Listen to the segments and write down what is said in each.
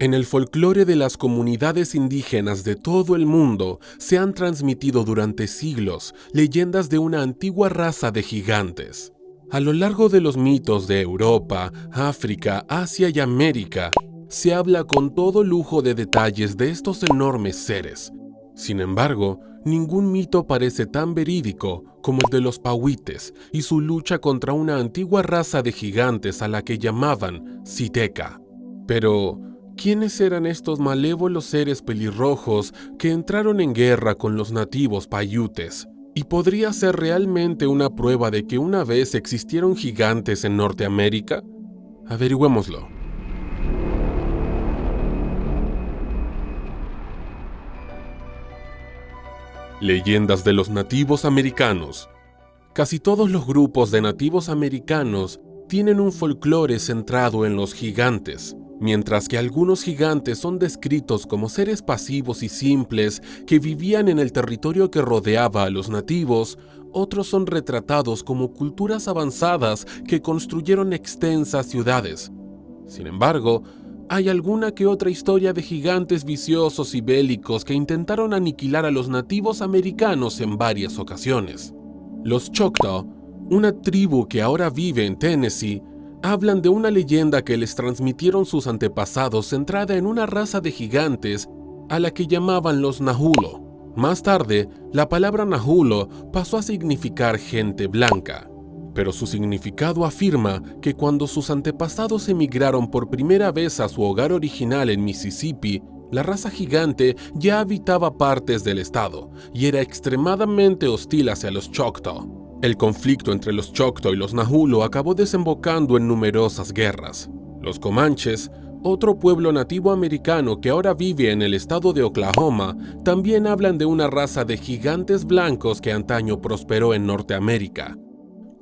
En el folclore de las comunidades indígenas de todo el mundo se han transmitido durante siglos leyendas de una antigua raza de gigantes. A lo largo de los mitos de Europa, África, Asia y América, se habla con todo lujo de detalles de estos enormes seres. Sin embargo, ningún mito parece tan verídico como el de los Pahuites y su lucha contra una antigua raza de gigantes a la que llamaban Siteca. Pero, ¿quiénes eran estos malévolos seres pelirrojos que entraron en guerra con los nativos paiutes? ¿Y podría ser realmente una prueba de que una vez existieron gigantes en Norteamérica? Averigüémoslo. Leyendas de los nativos americanos. Casi todos los grupos de nativos americanos tienen un folclore centrado en los gigantes. Mientras que algunos gigantes son descritos como seres pasivos y simples que vivían en el territorio que rodeaba a los nativos, otros son retratados como culturas avanzadas que construyeron extensas ciudades. Sin embargo, hay alguna que otra historia de gigantes viciosos y bélicos que intentaron aniquilar a los nativos americanos en varias ocasiones. Los Choctaw, una tribu que ahora vive en Tennessee, hablan de una leyenda que les transmitieron sus antepasados centrada en una raza de gigantes a la que llamaban los Nahulo. Más tarde, la palabra Nahulo pasó a significar gente blanca, pero su significado afirma que cuando sus antepasados emigraron por primera vez a su hogar original en Mississippi, la raza gigante ya habitaba partes del estado y era extremadamente hostil hacia los Choctaw. El conflicto entre los Choctaw y los Nahulo acabó desembocando en numerosas guerras. Los Comanches, otro pueblo nativo americano que ahora vive en el estado de Oklahoma, también hablan de una raza de gigantes blancos que antaño prosperó en Norteamérica.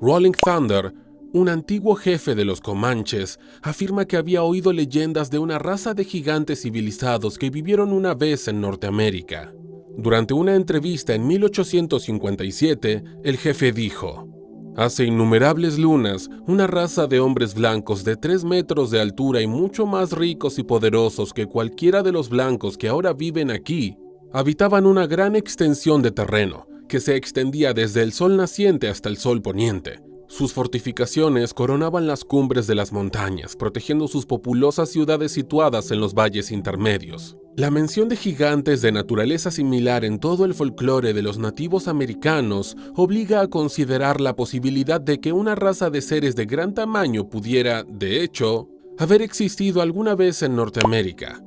Rolling Thunder, un antiguo jefe de los Comanches, afirma que había oído leyendas de una raza de gigantes civilizados que vivieron una vez en Norteamérica. Durante una entrevista en 1857, el jefe dijo: «Hace innumerables lunas, una raza de hombres blancos de 3 metros de altura y mucho más ricos y poderosos que cualquiera de los blancos que ahora viven aquí, habitaban una gran extensión de terreno que se extendía desde el sol naciente hasta el sol poniente. Sus fortificaciones coronaban las cumbres de las montañas, protegiendo sus populosas ciudades situadas en los valles intermedios». La mención de gigantes de naturaleza similar en todo el folclore de los nativos americanos obliga a considerar la posibilidad de que una raza de seres de gran tamaño pudiera, de hecho, haber existido alguna vez en Norteamérica.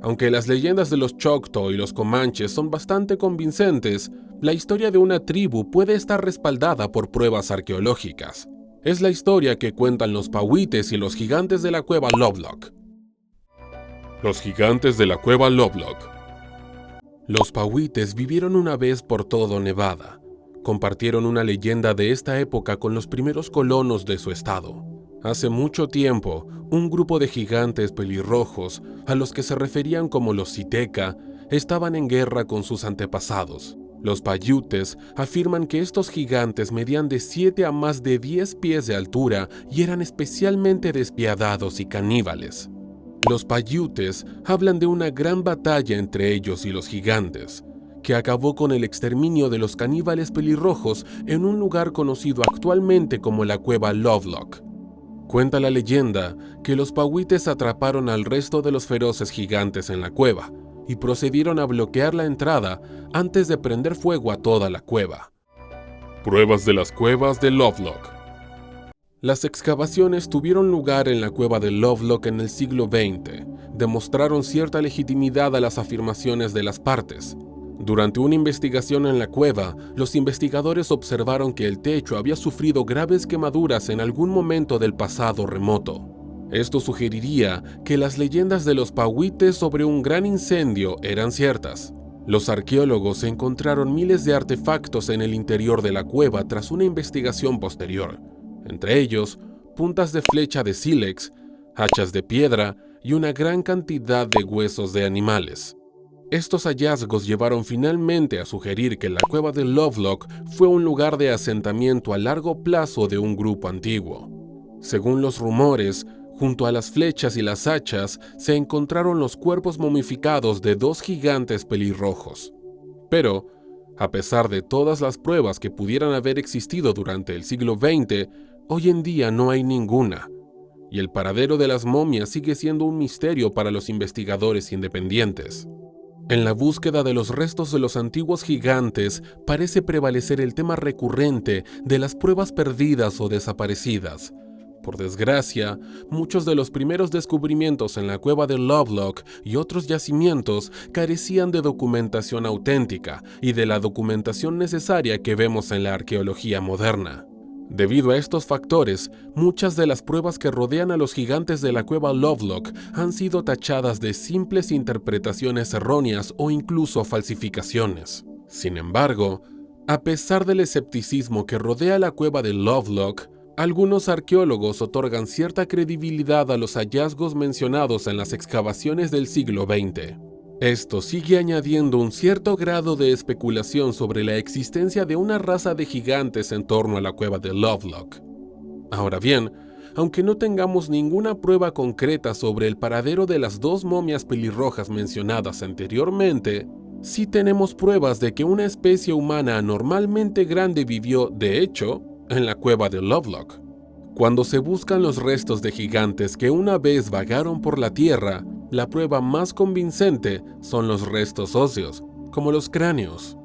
Aunque las leyendas de los Choctaw y los Comanches son bastante convincentes, la historia de una tribu puede estar respaldada por pruebas arqueológicas. Es la historia que cuentan los Pahuites y los gigantes de la cueva Lovelock. Los gigantes de la cueva Lovelock. Los Pahuites vivieron una vez por todo Nevada. Compartieron una leyenda de esta época con los primeros colonos de su estado. Hace mucho tiempo, un grupo de gigantes pelirrojos, a los que se referían como los Siteca, estaban en guerra con sus antepasados. Los Paiutes afirman que estos gigantes medían de 7 a más de 10 pies de altura y eran especialmente despiadados y caníbales. Los Paiutes hablan de una gran batalla entre ellos y los gigantes, que acabó con el exterminio de los caníbales pelirrojos en un lugar conocido actualmente como la cueva Lovelock. Cuenta la leyenda que los Pahuites atraparon al resto de los feroces gigantes en la cueva y procedieron a bloquear la entrada antes de prender fuego a toda la cueva. Pruebas de las cuevas de Lovelock. Las excavaciones tuvieron lugar en la cueva de Lovelock en el siglo XX. Demostraron cierta legitimidad a las afirmaciones de las partes. Durante una investigación en la cueva, los investigadores observaron que el techo había sufrido graves quemaduras en algún momento del pasado remoto. Esto sugeriría que las leyendas de los Pahuites sobre un gran incendio eran ciertas. Los arqueólogos encontraron miles de artefactos en el interior de la cueva tras una investigación posterior. Entre ellos, puntas de flecha de sílex, hachas de piedra y una gran cantidad de huesos de animales. Estos hallazgos llevaron finalmente a sugerir que la cueva de Lovelock fue un lugar de asentamiento a largo plazo de un grupo antiguo. Según los rumores, Junto a las flechas y las hachas se encontraron los cuerpos momificados de 2 gigantes pelirrojos. Pero, a pesar de todas las pruebas que pudieran haber existido durante el siglo XX, hoy en día no hay ninguna, y el paradero de las momias sigue siendo un misterio para los investigadores independientes. En la búsqueda de los restos de los antiguos gigantes parece prevalecer el tema recurrente de las pruebas perdidas o desaparecidas. Por desgracia, muchos de los primeros descubrimientos en la cueva de Lovelock y otros yacimientos carecían de documentación auténtica y de la documentación necesaria que vemos en la arqueología moderna. Debido a estos factores, muchas de las pruebas que rodean a los gigantes de la cueva Lovelock han sido tachadas de simples interpretaciones erróneas o incluso falsificaciones. Sin embargo, a pesar del escepticismo que rodea la cueva de Lovelock, algunos arqueólogos otorgan cierta credibilidad a los hallazgos mencionados en las excavaciones del siglo XX. Esto sigue añadiendo un cierto grado de especulación sobre la existencia de una raza de gigantes en torno a la cueva de Lovelock. Ahora bien, aunque no tengamos ninguna prueba concreta sobre el paradero de las 2 momias pelirrojas mencionadas anteriormente, sí tenemos pruebas de que una especie humana anormalmente grande vivió, de hecho, en la cueva de Lovelock. Cuando se buscan los restos de gigantes que una vez vagaron por la Tierra, la prueba más convincente son los restos óseos, como los cráneos.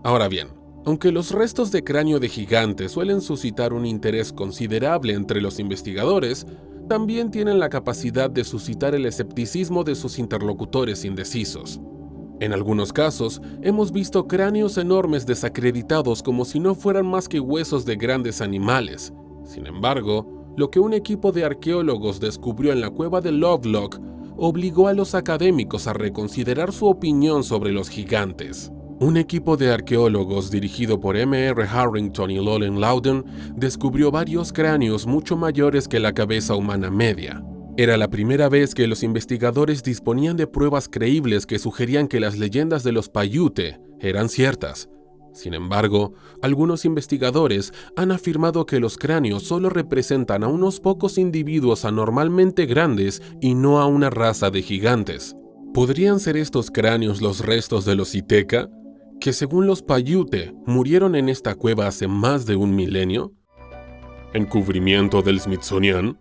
Ahora bien, aunque los restos de cráneo de gigantes suelen suscitar un interés considerable entre los investigadores, también tienen la capacidad de suscitar el escepticismo de sus interlocutores indecisos. En algunos casos, hemos visto cráneos enormes desacreditados como si no fueran más que huesos de grandes animales. Sin embargo, lo que un equipo de arqueólogos descubrió en la cueva de Lovelock obligó a los académicos a reconsiderar su opinión sobre los gigantes. Un equipo de arqueólogos dirigido por M.R. Harrington y Llewellyn Loudon descubrió varios cráneos mucho mayores que la cabeza humana media. Era la primera vez que los investigadores disponían de pruebas creíbles que sugerían que las leyendas de los Paiute eran ciertas. Sin embargo, algunos investigadores han afirmado que los cráneos solo representan a unos pocos individuos anormalmente grandes y no a una raza de gigantes. ¿Podrían ser estos cráneos los restos de los Iteka, que según los Paiute murieron en esta cueva hace más de un milenio? ¿Encubrimiento del Smithsonian?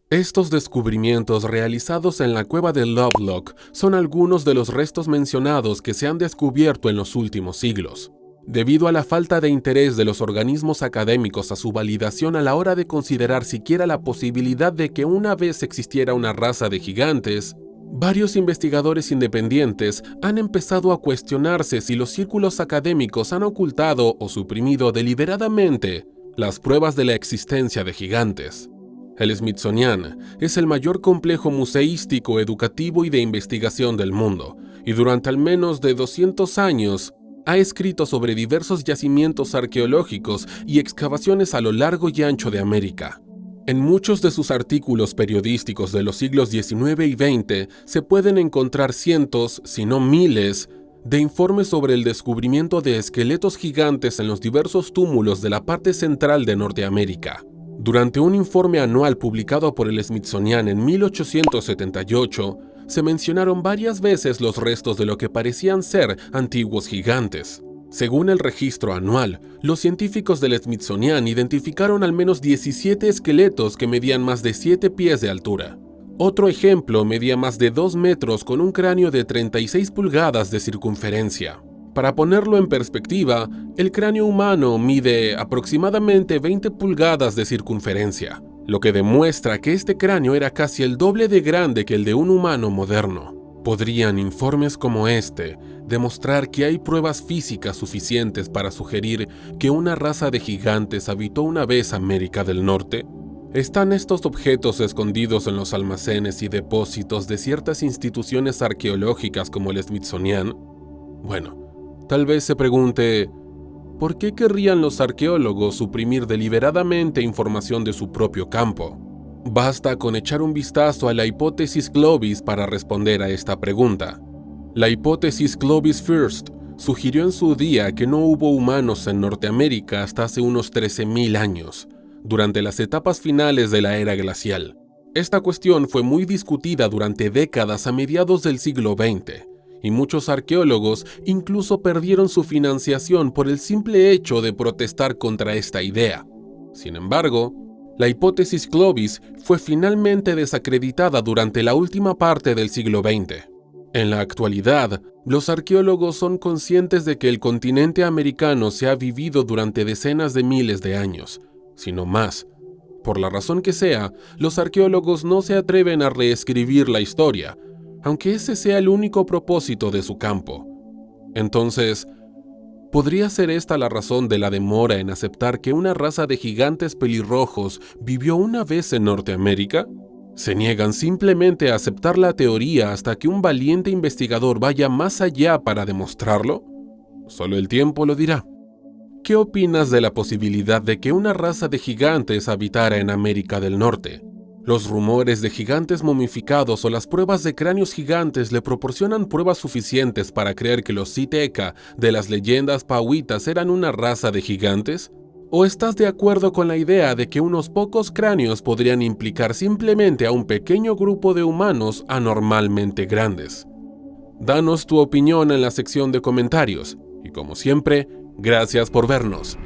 Estos descubrimientos realizados en la cueva de Lovelock son algunos de los restos mencionados que se han descubierto en los últimos siglos. Debido a la falta de interés de los organismos académicos a su validación a la hora de considerar siquiera la posibilidad de que una vez existiera una raza de gigantes, varios investigadores independientes han empezado a cuestionarse si los círculos académicos han ocultado o suprimido deliberadamente las pruebas de la existencia de gigantes. El Smithsonian es el mayor complejo museístico, educativo y de investigación del mundo, y durante al menos de 200 años ha escrito sobre diversos yacimientos arqueológicos y excavaciones a lo largo y ancho de América. En muchos de sus artículos periodísticos de los siglos XIX y XX se pueden encontrar cientos, si no miles, de informes sobre el descubrimiento de esqueletos gigantes en los diversos túmulos de la parte central de Norteamérica. Durante un informe anual publicado por el Smithsonian en 1878, se mencionaron varias veces los restos de lo que parecían ser antiguos gigantes. Según el registro anual, los científicos del Smithsonian identificaron al menos 17 esqueletos que medían más de 7 pies de altura. Otro ejemplo medía más de 2 metros con un cráneo de 36 pulgadas de circunferencia. Para ponerlo en perspectiva, el cráneo humano mide aproximadamente 20 pulgadas de circunferencia, lo que demuestra que este cráneo era casi el doble de grande que el de un humano moderno. ¿Podrían informes como este demostrar que hay pruebas físicas suficientes para sugerir que una raza de gigantes habitó una vez América del Norte? ¿Están estos objetos escondidos en los almacenes y depósitos de ciertas instituciones arqueológicas como el Smithsonian? Bueno, tal vez se pregunte, ¿por qué querrían los arqueólogos suprimir deliberadamente información de su propio campo? Basta con echar un vistazo a la hipótesis Globis para responder a esta pregunta. La hipótesis Globis First sugirió en su día que no hubo humanos en Norteamérica hasta hace unos 13.000 años, durante las etapas finales de la era glacial. Esta cuestión fue muy discutida durante décadas a mediados del siglo XX, y muchos arqueólogos incluso perdieron su financiación por el simple hecho de protestar contra esta idea. Sin embargo, la hipótesis Clovis fue finalmente desacreditada durante la última parte del siglo XX. En la actualidad, los arqueólogos son conscientes de que el continente americano se ha vivido durante decenas de miles de años, sino más. Por la razón que sea, los arqueólogos no se atreven a reescribir la historia, aunque ese sea el único propósito de su campo. Entonces, ¿podría ser esta la razón de la demora en aceptar que una raza de gigantes pelirrojos vivió una vez en Norteamérica? ¿Se niegan simplemente a aceptar la teoría hasta que un valiente investigador vaya más allá para demostrarlo? Solo el tiempo lo dirá. ¿Qué opinas de la posibilidad de que una raza de gigantes habitara en América del Norte? Los rumores de gigantes momificados o las pruebas de cráneos gigantes le proporcionan pruebas suficientes para creer que los Siteca de las leyendas pauitas eran una raza de gigantes? ¿O estás de acuerdo con la idea de que unos pocos cráneos podrían implicar simplemente a un pequeño grupo de humanos anormalmente grandes? Danos tu opinión en la sección de comentarios y, como siempre, gracias por vernos.